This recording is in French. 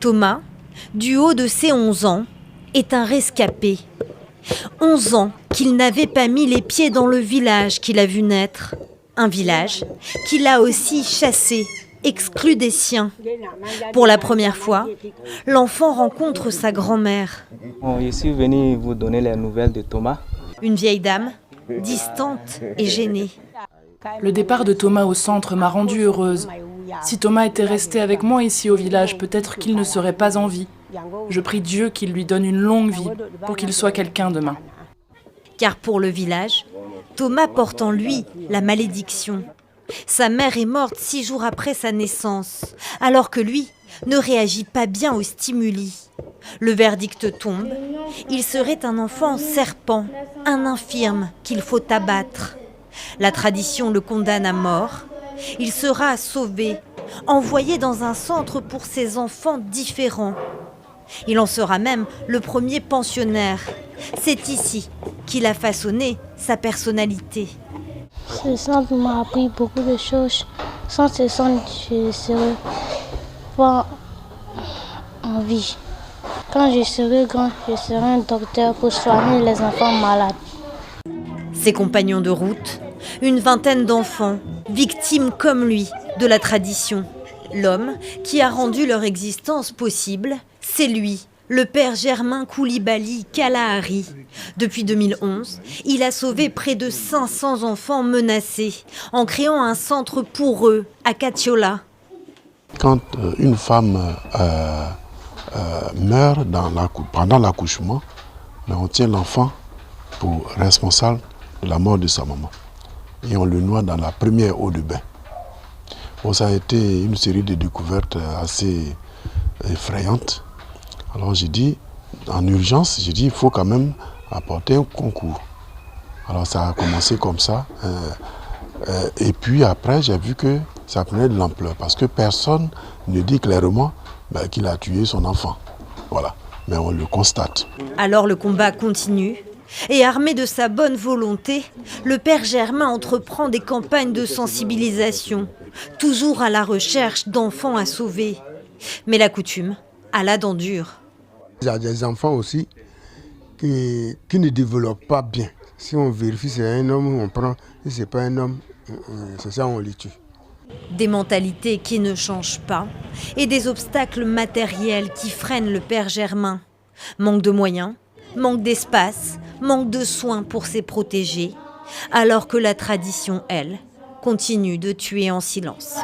Thomas, du haut de ses 11 ans, est un rescapé. 11 ans qu'il n'avait pas mis les pieds dans le village qu'il a vu naître. Un village qu'il a aussi chassé, exclu des siens. Pour la première fois, l'enfant rencontre sa grand-mère. Je suis venu vous donner les nouvelles de Thomas. Une vieille dame, distante et gênée. Le départ de Thomas au centre m'a rendue heureuse. Si Thomas était resté avec moi ici au village, peut-être qu'il ne serait pas en vie. Je prie Dieu qu'il lui donne une longue vie pour qu'il soit quelqu'un demain. Car pour le village, Thomas porte en lui la malédiction. Sa mère est morte 6 jours après sa naissance, alors que lui ne réagit pas bien aux stimuli. Le verdict tombe, il serait un enfant serpent, un infirme qu'il faut abattre. La tradition le condamne à mort. Il sera sauvé, envoyé dans un centre pour ces enfants différents. Il en sera même le premier pensionnaire. C'est ici qu'il a façonné sa personnalité. Ce centre m'a appris beaucoup de choses. Sans ce centre, je ne serais pas en vie. Quand je serai grand, je serai un docteur pour soigner les enfants malades. Ses compagnons de route, une vingtaine d'enfants, victimes comme lui de la tradition. L'homme qui a rendu leur existence possible, c'est lui, le père Germain Koulibaly Kalahari. Depuis 2011, il a sauvé près de 500 enfants menacés en créant un centre pour eux à Katiola. Quand une femme meurt pendant l'accouchement, on tient l'enfant pour responsable de la mort de sa maman. Et on le noie dans la première eau de bain. Bon, ça a été une série de découvertes assez effrayantes. Alors j'ai dit, en urgence, il faut quand même apporter un concours. Alors ça a commencé comme ça. Et puis après, j'ai vu que ça prenait de l'ampleur. Parce que personne ne dit clairement qu'il a tué son enfant. Voilà. Mais on le constate. Alors le combat continue. Et armé de sa bonne volonté, le père Germain entreprend des campagnes de sensibilisation, toujours à la recherche d'enfants à sauver. Mais la coutume a la dent dure. Il y a des enfants aussi qui ne développent pas bien. Si on vérifie si c'est un homme, on prend. Si ce n'est pas un homme, c'est ça, on les tue. Des mentalités qui ne changent pas et des obstacles matériels qui freinent le père Germain. Manque de moyens, manque d'espace, manque de soins pour ses protégés, alors que la tradition, elle, continue de tuer en silence.